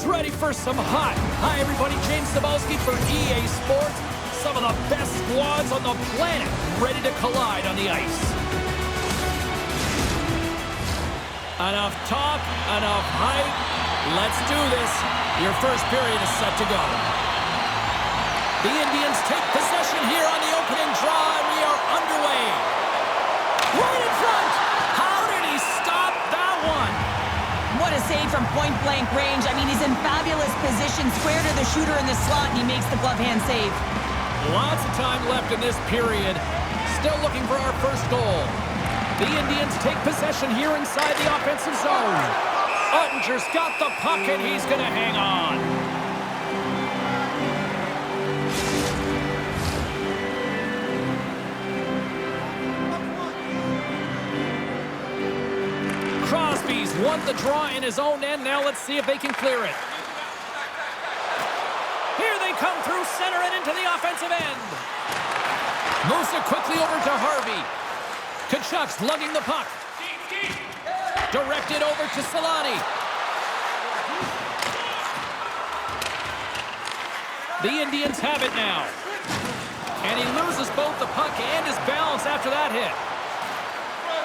Who's ready for some hot? Hi, everybody. James Cebulski for EA Sports. Some of the best squads on the planet ready to collide on the ice. Enough talk, enough hype. Let's do this. Your first period is set to go. The Indians take possession here on the opening draw, and we are underway. Right in front. How did he stop that one? What a save from point-blank range. I mean, he's in fabulous position, square to the shooter in the slot, and he makes the glove hand save. Lots of time left in this period. Still looking for our first goal. The Indians take possession here inside the offensive zone. Ottinger's got the puck, and he's going to hang on. Crosby's won the draw in his own end. Now let's see if they can clear it. Here they come through center and into the offensive end. Moves it quickly over to Harvey. Tkachuk's lugging the puck. Directed over to Solani. The Indians have it now. And he loses both the puck and his balance after that hit.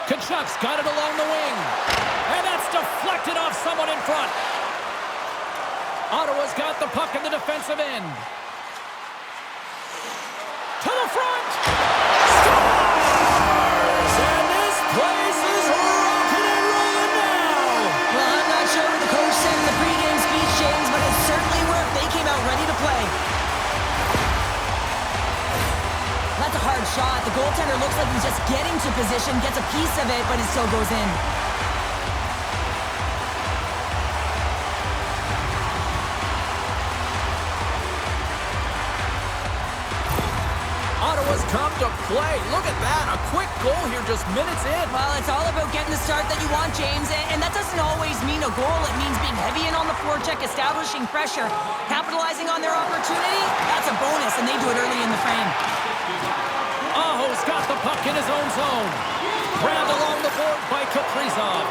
Tkachuk's got it along the wing. And that's deflected off someone in front. Ottawa's got the puck in the defensive end. To the front. Scores! And this place is rocking and rolling now. Well, I'm not sure what the coach said in the pregame speech, James, but it certainly worked. They came out ready to play. That's a hard shot. The goaltender looks like he's just getting to position, gets a piece of it, but it still goes in. Ottawa's come to play. Look at that. A quick goal here just minutes in. Well, it's all about getting the start that you want, James, and that doesn't always mean a goal. It means being heavy in on the forecheck, establishing pressure, capitalizing on their opportunity. That's a bonus, and they do it early in the frame. Aho's got the puck in his own zone. Grabbed along the board by Kaprizov.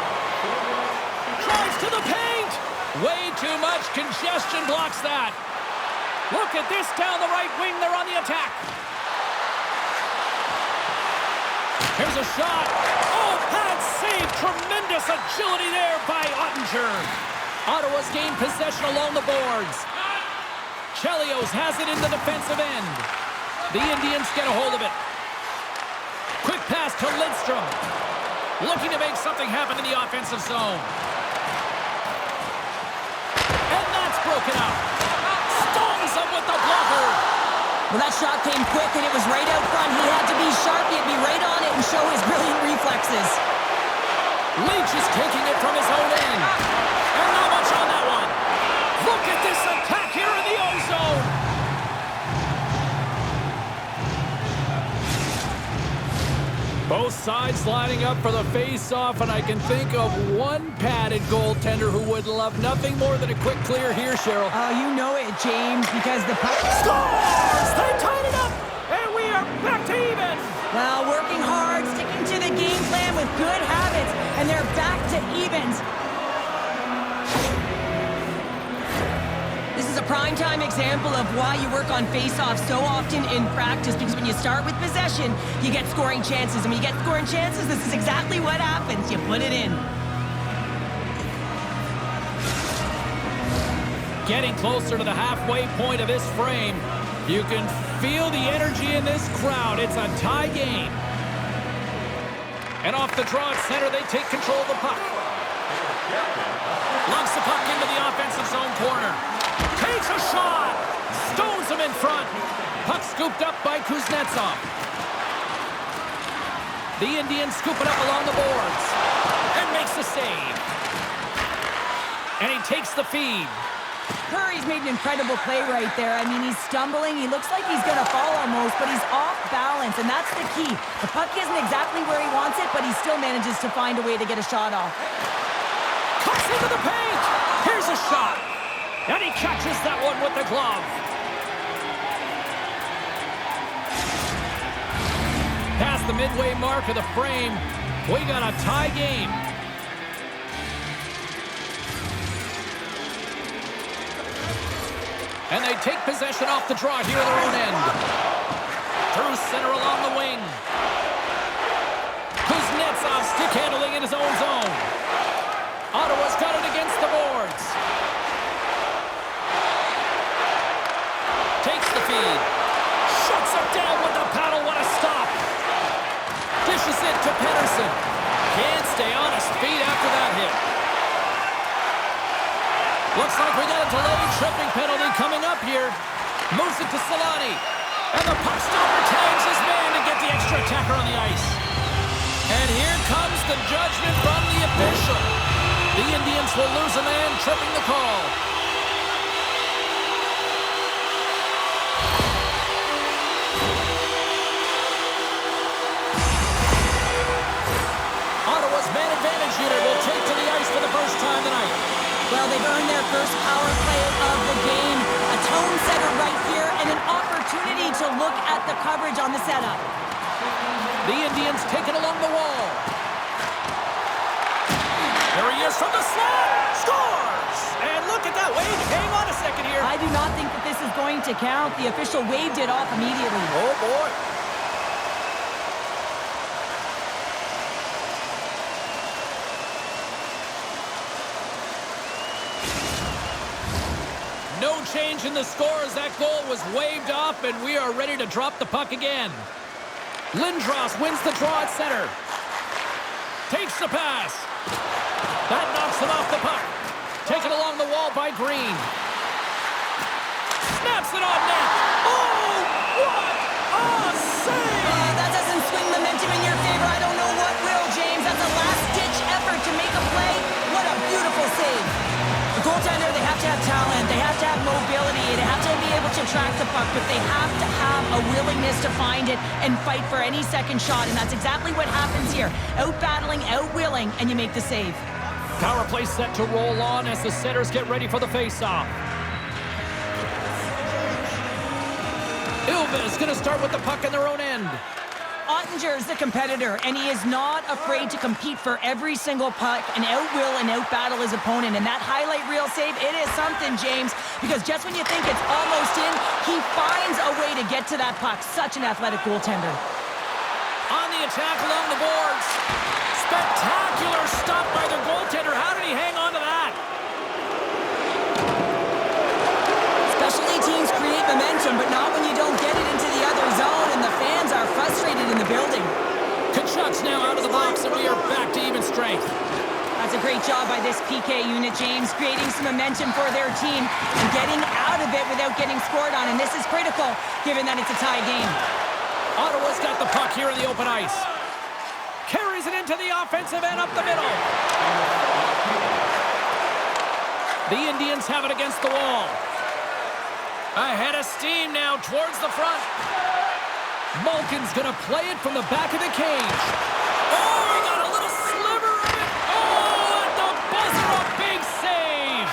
Drives to the paint. Way too much congestion blocks that. Look at this down the right wing. They're on the attack. Here's a shot. Oh, pad save. Tremendous agility there by Ottinger. Ottawa's gained possession along the boards. Chelios has it in the defensive end. The Indians get a hold of it. Quick pass to Lidstrom. Looking to make something happen in the offensive zone. And that's broken up. Stones him with the blocker. Well, that shot came quick, and it was right out front. He had to be sharp. He had to be right on it and show his brilliant reflexes. Leach is taking it from his own end. And not much on that one. Look at this attack here in the O-zone. Both sides lining up for the face-off, and I can think of one padded goaltender who would love nothing more than a quick clear here, Cheryl. Oh, you know it, James, because the puck Scores! They tied it up, and we are back to even. Well, working hard, sticking to the game plan with good habits, and they're back to evens. This is a prime-time example of why you work on face-offs so often in practice, because when you start with possession, you get scoring chances. And when you get scoring chances, this is exactly what happens. You put it in. Getting closer to the halfway point of this frame. You can feel the energy in this crowd. It's a tie game. And off the draw at center, they take control of the puck. Lumps the puck into the offensive zone corner. Takes a shot. Stones him in front. Puck scooped up by Kuznetsov. The Indians scoop it up along the boards. And makes the save. And he takes the feed. Curry's made an incredible play right there. I mean, he's stumbling. He looks like he's going to fall almost, but he's off balance, and that's the key. The puck isn't exactly where he wants it, but he still manages to find a way to get a shot off. Cuts into the paint. Here's a shot. And he catches that one with the glove. Past the midway mark of the frame, we got a tie game. And they take possession off the draw here at their own end. Through center along the wing. Kuznetsov stick handling in his own zone. Ottawa's got it against the boards. Takes the feed. Shuts it down with the paddle. What a stop. Dishes it to Pettersson. Can't stay on his feet after that hit. Looks like we got a delayed tripping penalty coming up here. Moves it to Solani. And the puck stopper tags his man to get the extra attacker on the ice. And here comes the judgment from the official. The Indians will lose a man, tripping the call. Ottawa's man advantage unit will take to the ice for the first time tonight. Well, they've earned their first power play of the game. A tone setter right here and an opportunity to look at the coverage on the setup. The Indians take it along the wall. There he is from the slot. Scores! And look at that. Wait, hang on a second here. I do not think that this is going to count. The official waved it off immediately. Oh, boy. No change in the score as that goal was waved off, and we are ready to drop the puck again. Lindros wins the draw at center. Takes the pass. That knocks it off the puck. Taken along the wall by Green. Snaps it on net. Oh, what a save! That doesn't swing momentum in your favor. I don't know what will, James. That's a last-ditch effort to make a play. What a beautiful save. The goaltender, they have to have talent. They have to have mobility. They have to be able to track the puck, but they have to have a willingness to find it and fight for any second shot, and that's exactly what happens here. Out-battling, out-willing, and you make the save. Power play set to roll on as the setters get ready for the face-off. Ilves is going to start with the puck in their own end. Ottinger is the competitor, and he is not afraid to compete for every single puck and out-will and out-battle his opponent. And that highlight reel save, it is something, James, because just when you think it's almost in, he finds a way to get to that puck. Such an athletic goaltender. On the attack along the boards. Spectacular stop by their goaltender. How did he hang on to that? Specialty teams create momentum, but not when you don't get it into the other zone, and the fans are frustrated in the building. Kachuk's now out of the box, and we are back to even strength. That's a great job by this PK unit, James, creating some momentum for their team and getting out of it without getting scored on, and this is critical, given that it's a tie game. Ottawa's got the puck here in the open ice. Carries it into the offensive end up the middle. The Indians have it against the wall. Ahead of steam now towards the front. Malkin's going to play it from the back of the cage. Oh, he got a little sliver of it. Oh, at the buzzer, a big save.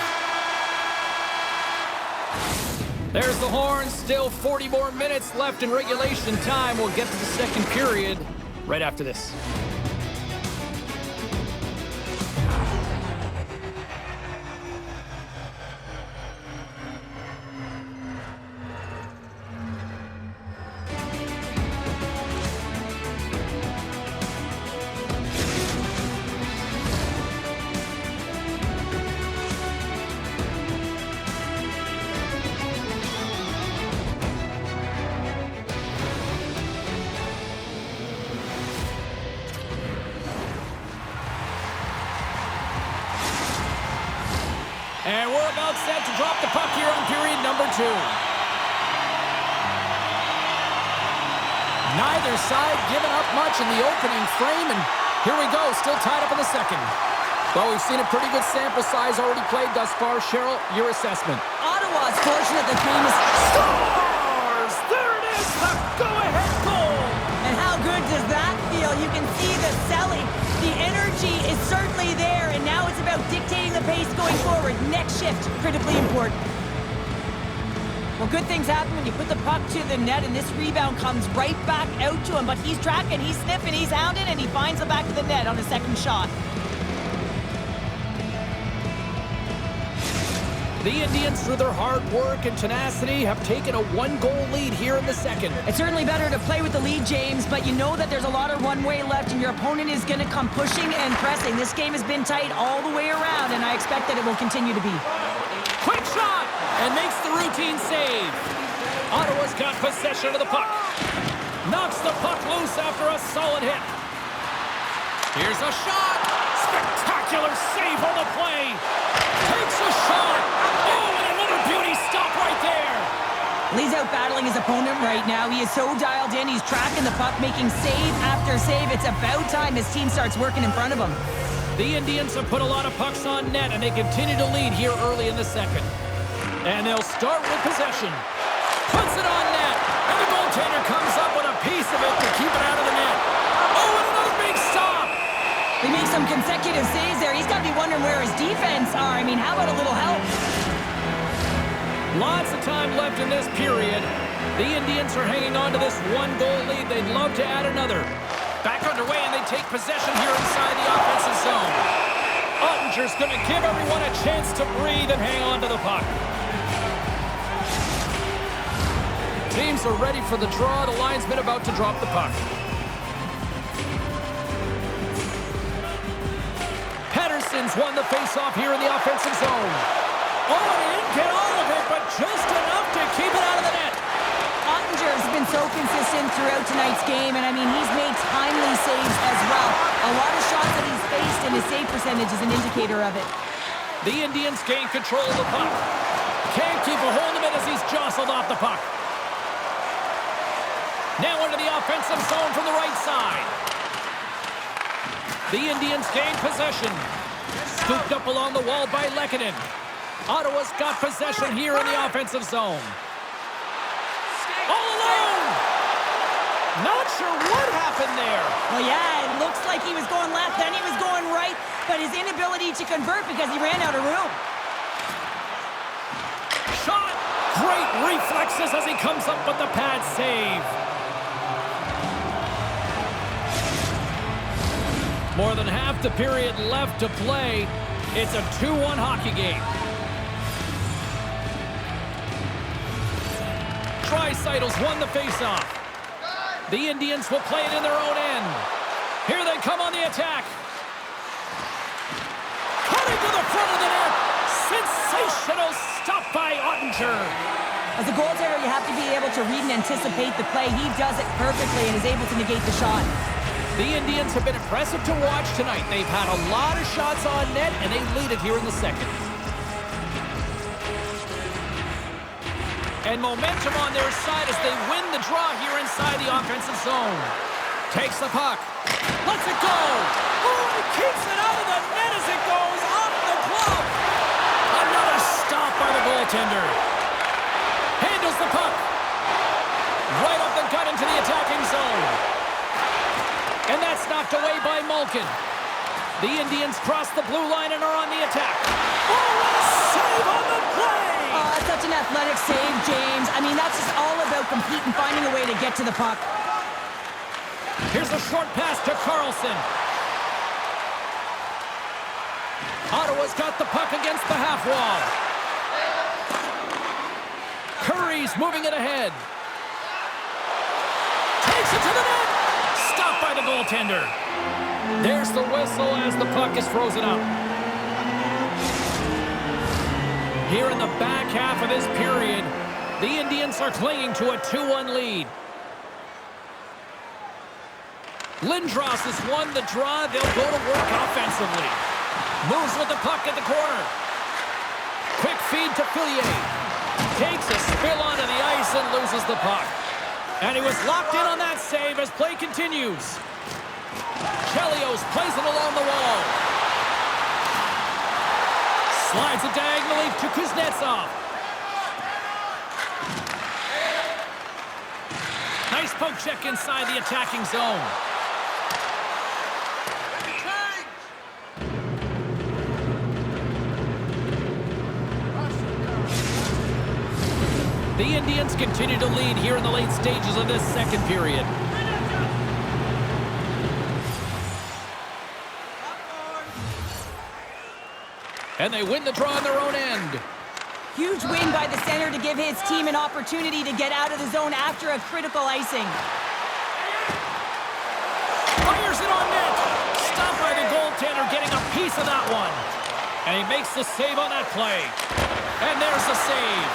There's the horn. Still 40 more minutes left in regulation time. We'll get to the second period right after this. And we're about set to drop the puck here on period number 2. Neither side giving up much in the opening frame, and here we go, still tied up in the second. Well, we've seen a pretty good sample size already played thus far. Cheryl, your assessment. Ottawa's fortunate the game is... Scores! There it is, the go-ahead goal! And how good does that feel? You can see the selling. The energy is certainly there, and now it's about dictating the pace going forward. Next shift, critically important. Well, good things happen when you put the puck to the net, and this rebound comes right back out to him. But he's tracking, he's sniffing, he's hounding, and he finds the back of the net on his second shot. The Indians, through their hard work and tenacity, have taken a one-goal lead here in the second. It's certainly better to play with the lead, James, but you know that there's a lot of runway left and your opponent is going to come pushing and pressing. This game has been tight all the way around, and I expect that it will continue to be. Quick shot! And makes the routine save. Ottawa's got possession of the puck. Knocks the puck loose after a solid hit. Here's a shot! Spectacular save on the play! Takes a shot! Oh, and another beauty stop right there! He's out battling his opponent right now. He is so dialed in. He's tracking the puck, making save after save. It's about time his team starts working in front of him. The Indians have put a lot of pucks on net, and they continue to lead here early in the second. And they'll start with possession. Puts it on net, and the goaltender comes up with a piece of it to keep it out of the net. Oh, and another big stop! He makes some consecutive saves there. He's got to be wondering where his defense are. I mean, how about a little help? Lots of time left in this period. The Indians are hanging on to this one-goal lead. They'd love to add another. Back underway, and they take possession here inside the offensive zone. Ottinger's going to give everyone a chance to breathe and hang on to the puck. Teams are ready for the draw. The linesman about to drop the puck. Pettersson's won the face-off here in the offensive zone. Oh, and he didn't get all of it, but just enough to keep it out of the net. Ottinger's been so consistent throughout tonight's game, and I mean, he's made timely saves as well. A lot of shots that he's faced, and his save percentage is an indicator of it. The Indians gain control of the puck. Can't keep a hold of it as he's jostled off the puck. Now into the offensive zone from the right side. The Indians gain possession. Scooped up along the wall by Lehkonen. Ottawa's got possession here in the offensive zone. All alone! Not sure what happened there. Well, yeah, it looks like he was going left, then he was going right, but his inability to convert because he ran out of room. Shot! Great reflexes as he comes up with the pad save. More than half the period left to play. It's a 2-1 hockey game. Dreisaitl's won the faceoff. The Indians will play it in their own end. Here they come on the attack. Cutting to the front of the net. Sensational stop by Ottinger. As a goaltender, you have to be able to read and anticipate the play. He does it perfectly and is able to negate the shot. The Indians have been impressive to watch tonight. They've had a lot of shots on net, and they lead it here in the second. And momentum on their side as they win the draw here inside the offensive zone. Takes the puck. Lets it go. Oh, he keeps it out of the net as it goes off the glove. Another stop by the goaltender. Handles the puck. Right up the gut into the attacking zone. And that's knocked away by Malkin. The Indians cross the blue line and are on the attack. Oh, what a save on the play! Oh, such an athletic save, James. I mean, that's just all about competing, finding a way to get to the puck. Here's a short pass to Carlson. Ottawa's got the puck against the half wall. Curry's moving it ahead. Takes it to the net. Stopped by the goaltender. There's the whistle as the puck is frozen up. Here in the back half of this period, the Indians are clinging to a 2-1 lead. Lindros has won the draw. They'll go to work offensively. Moves with the puck at the corner. Quick feed to Fillier. Takes a spill onto the ice and loses the puck. And he was locked in on that save as play continues. Chelios plays it along the wall. Slides it diagonally to Kuznetsov. Nice poke check inside the attacking zone. The Indians continue to lead here in the late stages of this second period. And they win the draw on their own end. Huge win by the center to give his team an opportunity to get out of the zone after a critical icing. Fires it on net. Stopped by the goaltender, getting a piece of that one. And he makes the save on that play. And there's the save.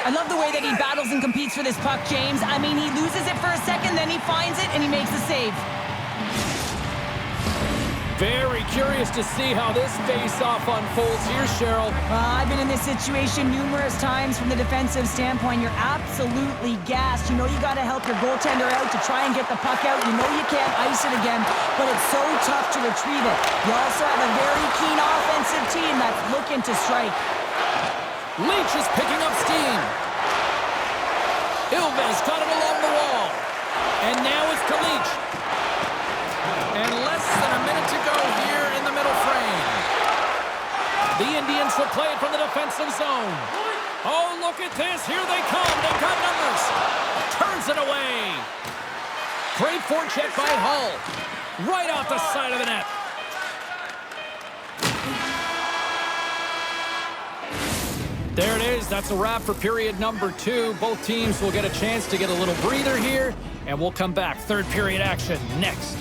I love the way that he battles and competes for this puck, James. I mean, he loses it for a second, then he finds it, and he makes the save. Very curious to see how this face-off unfolds here, Cheryl. I've been in this situation numerous times from the defensive standpoint. You're absolutely gassed. You know you got to help your goaltender out to try and get the puck out. You know you can't ice it again, but it's so tough to retrieve it. You also have a very keen offensive team that's looking to strike. Leach is picking up steam. Ilves got it along the wall. And now it's to Leach. And less than a minute to go here in the middle frame. The Indians will play it from the defensive zone. Oh, look at this. Here they come. They've got numbers. Turns it away. Great forecheck by Hull. Right off the side of the net. There it is. That's a wrap for period number 2. Both teams will get a chance to get a little breather here, and we'll come back. Third period action next.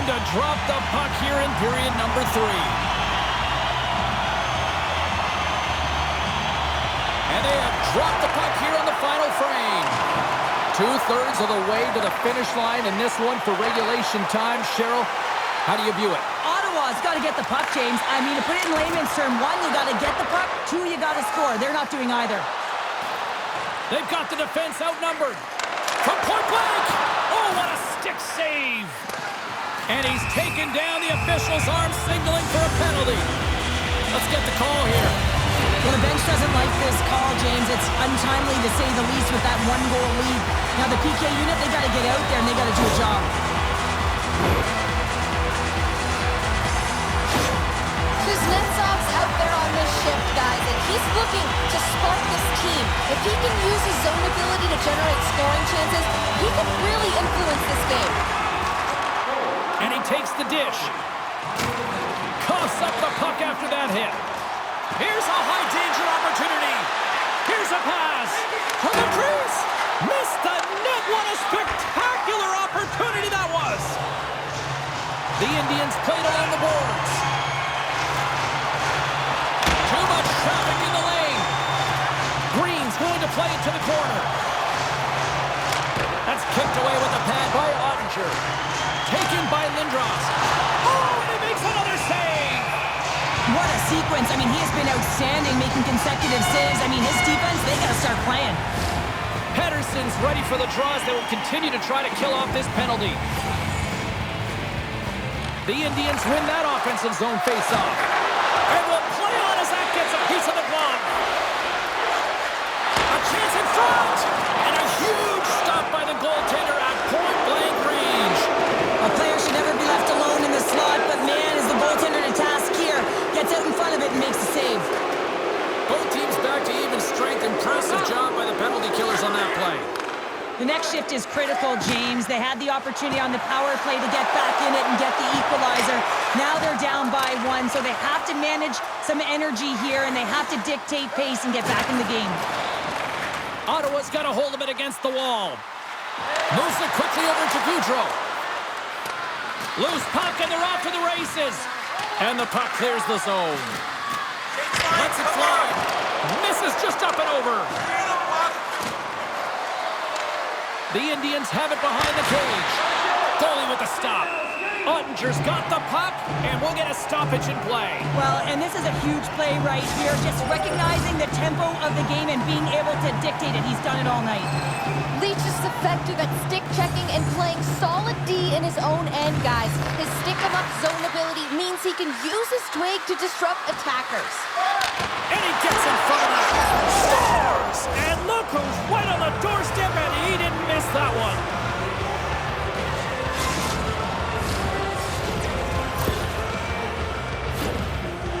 To drop the puck here in period number 3. And they have dropped the puck here on the final frame. 2/3 of the way to the finish line in this one for regulation time. Cheryl, how do you view it? Ottawa's got to get the puck, James. I mean, to put it in layman's term, 1, you got to get the puck. 2, you got to score. They're not doing either. They've got the defense outnumbered. From point blank. Oh, what a stick save. And he's taken down. The official's arm signaling for a penalty. Let's get the call here. Well, the bench doesn't like this call, James. It's untimely to say the least with that 1-goal lead. Now, the PK unit, they got to get out there and they got to do a job. Kuznetsov's out there on this shift, guys, and he's looking to spark this team. If he can use his zone ability to generate scoring chances, he can really influence this game. And he takes the dish. Coughs up the puck after that hit. Here's a high-danger opportunity. Here's a pass. From the crease. Missed the net. What a spectacular opportunity that was. The Indians played along the boards. Too much traffic in the lane. Green's going to play it to the corner. That's kicked away with the pad by Ottinger. Taken by Lindros. Oh, and he makes another save! What a sequence. I mean, he has been outstanding, making consecutive saves. I mean, his defense, they got to start playing. Pedersen's ready for the draws. They will continue to try to kill off this penalty. The Indians win that offensive zone face-off. And will play on as that gets a piece of the glove. A chance in front! And a huge stop by the goaltender at point-blank range. A player should never be left alone in the slot, but man, is the goaltender to task here. Gets out in front of it and makes the save. Both teams back to even strength. Impressive job by the penalty killers on that play. The next shift is critical, James. They had the opportunity on the power play to get back in it and get the equalizer. Now they're down by 1, so they have to manage some energy here, and they have to dictate pace and get back in the game. Ottawa's got a hold of it against the wall. Moves it quickly over to Goudreau. Loose puck, and they're off to the races. And the puck clears the zone. Lets it fly. Misses just up and over. The Indians have it behind the cage. Goalie with the stop. Ottinger's got the puck, and we'll get a stoppage in play. Well, and this is a huge play right here. Just recognizing the tempo of the game and being able to dictate it. He's done it all night. Leach is effective at stick checking and playing solid D in his own end, guys. His stick-em-up zone ability means he can use his twig to disrupt attackers. And he gets in front of that. Scores! And look who's right on the doorstep, and he didn't miss that one.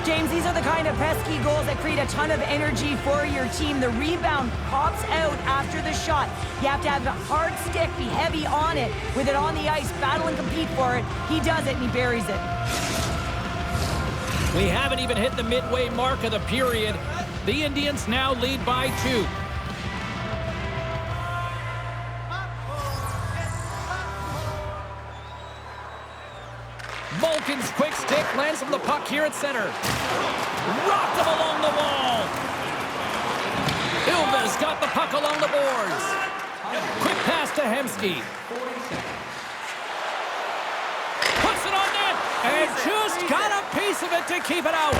James, these are the kind of pesky goals that create a ton of energy for your team. The rebound pops out after the shot. You have to have a hard stick, be heavy on it, with it on the ice, battle and compete for it. He does it, and he buries it. We haven't even hit the midway mark of the period. The Indians now lead by 2. Malkin's quick stick lands from the puck here at center. Rocked him along the wall. Ilves got the puck along the boards. Quick pass to Hemsky. Puts it on net and just got a piece of it to keep it out.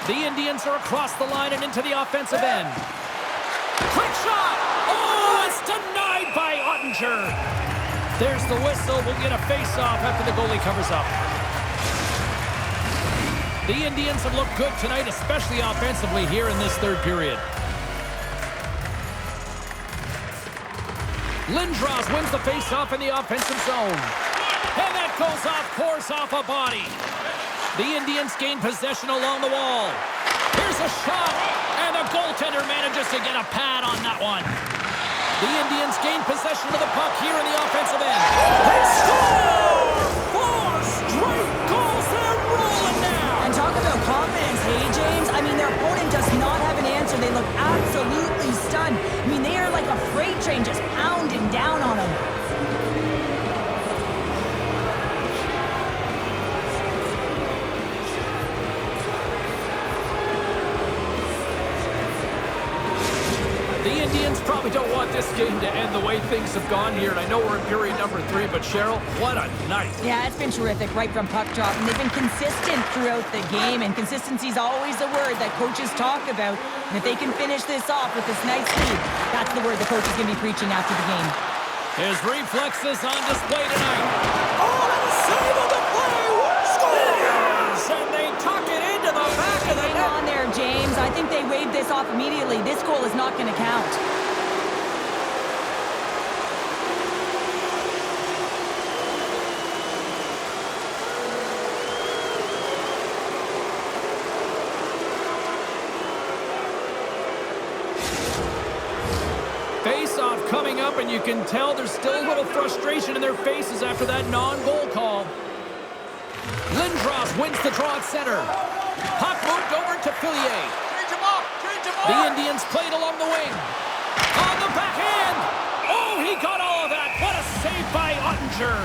The Indians are across the line and into the offensive end. Quick shot. Oh, it's denied by Ottinger. There's the whistle. We'll get a face-off after the goalie covers up. The Indians have looked good tonight, especially offensively here in this third period. Lindros wins the face-off in the offensive zone. And that goes off course off a body. The Indians gain possession along the wall. Here's a shot, and the goaltender manages to get a pad on that one. The Indians gain possession of the puck here in the offensive end. They score! 4 straight goals. They're rolling now. And talk about confidence, hey, James? I mean, their opponent does not have an answer. They look absolutely stunned. I mean, they are like a freight train just pounding down on them. The Indians probably don't want this game to end the way things have gone here, and I know we're in period number 3, but Cheryl, what a night. Yeah, it's been terrific right from puck drop, and they've been consistent throughout the game, and consistency is always the word that coaches talk about. And if they can finish this off with this nice lead, that's the word the coach is going to be preaching after the game. His reflexes on display tonight. Oh, and a save of the play! Scores! And they tuck it into the back of the Hang net. on there, James. I think they waved this off immediately. This goal is not going to count. Face-off coming up, and you can tell there's still a little frustration in their faces after that non-goal call. Lindros wins the draw at center. Puck moved over to Fillier. The Indians played along the wing. On the backhand. Oh, he got all of that. What a save by Ottinger.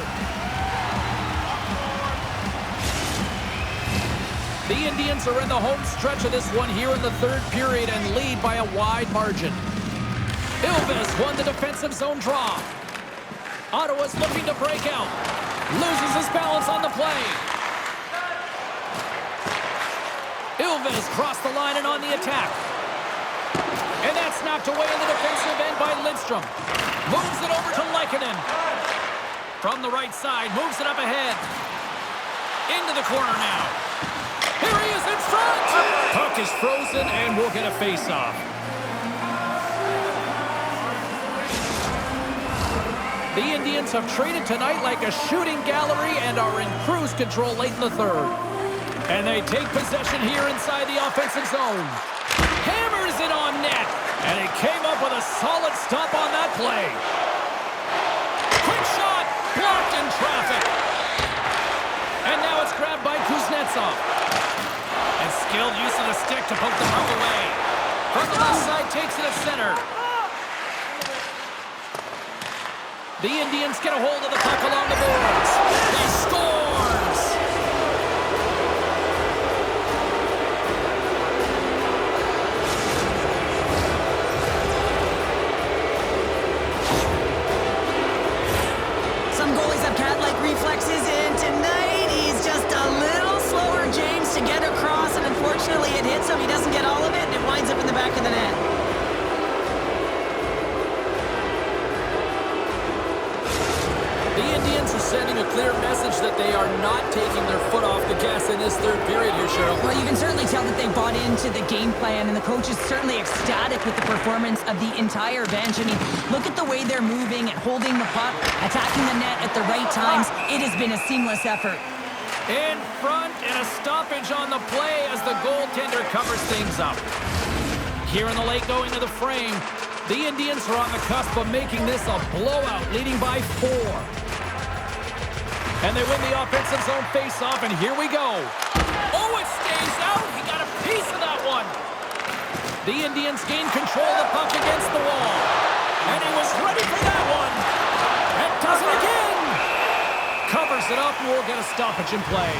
The Indians are in the home stretch of this one here in the third period and lead by a wide margin. Ilves won the defensive zone draw. Ottawa's looking to break out. Loses his balance on the play. Ilves crossed the line and on the attack. And that's knocked away in the defensive end by Lidstrom. Moves it over to Lehkonen. From the right side, moves it up ahead. Into the corner now. Here he is in front. Puck is frozen and we'll get a face-off. The Indians have traded tonight like a shooting gallery and are in cruise control late in the third. And they take possession here inside the offensive zone. Hammers it on net. And he came up with a solid stop on that play. Quick shot. Blocked in traffic. And now it's grabbed by Kuznetsov. And skilled use of the stick to poke the puck away. From the left side, takes it at center. The Indians get a hold of the puck along the boards. He scores! Some goalies have cat-like reflexes, and tonight he's just a little slower, James, to get across, and unfortunately it hits him. He doesn't get all of it, and it winds up in the back of the net. The Indians Indians are sending a clear message that they are not taking their foot off the gas in this third period here, Cheryl. Well, you can certainly tell that they bought into the game plan, and the coach is certainly ecstatic with the performance of the entire bench. I mean, look at the way they're moving and holding the puck, attacking the net at the right times. It has been a seamless effort. In front, and a stoppage on the play as the goaltender covers things up. Here in the late going to the frame, the Indians are on the cusp of making this a blowout, leading by 4. And they win the offensive zone face-off, and here we go. Oh, it stays out. He got a piece of that one. The Indians gain control of the puck against the wall. And he was ready for that one. And does it again. Covers it up, and we'll get a stoppage in play.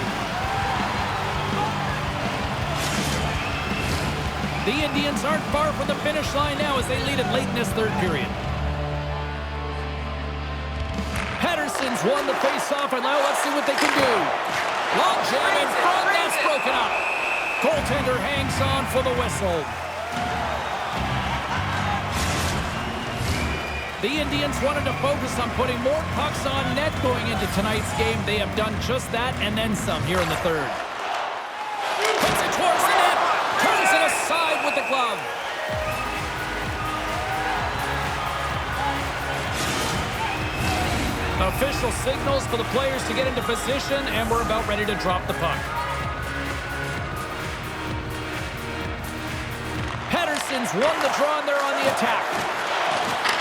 The Indians aren't far from the finish line now as they lead it late in this third period. Patterson's won the face-off, and now let's see what they can do. Long jam in front, that's broken up. Goaltender hangs on for the whistle. The Indians wanted to focus on putting more pucks on net going into tonight's game. They have done just that and then some here in the third. Puts it towards the net. Turns it aside with the glove. Official signals for the players to get into position, and we're about ready to drop the puck. Patterson's won the draw, and they're on the attack.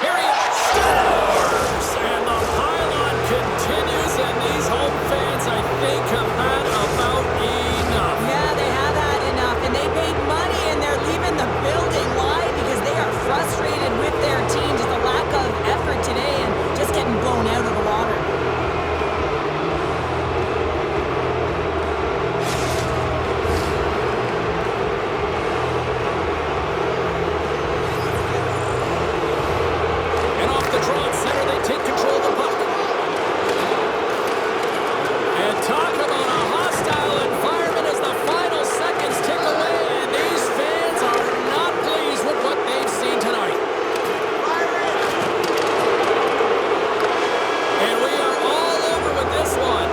Here he scores! And the pylon continues, and these home fans, I think, have had about enough. Yeah, they have had enough, and they paid money, and they're leaving the building. Why? Because they are frustrated with their team. Just a lack of effort today and just getting blown out of the water. And off the draw at center, they take control of the puck. And talk about a hostile environment as the final seconds tick away, and these fans are not pleased with what they've seen tonight. And we are all over with this one.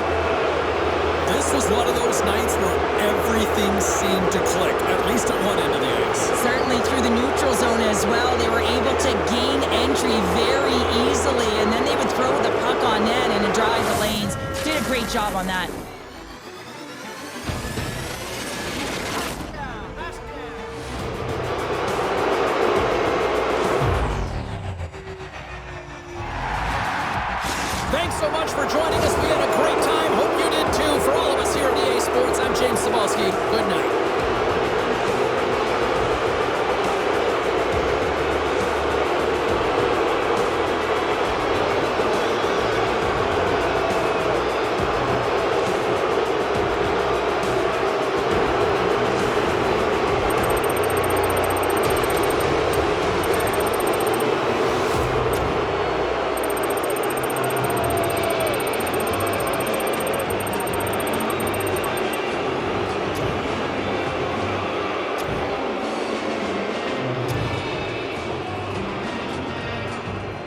This was one of those nights where everything seemed to click, at least at one end of the ice. Certainly through the neutral zone as well. They were able to gain entry very easily, and then they would throw the puck on net and drive the lanes. Did a great job on that.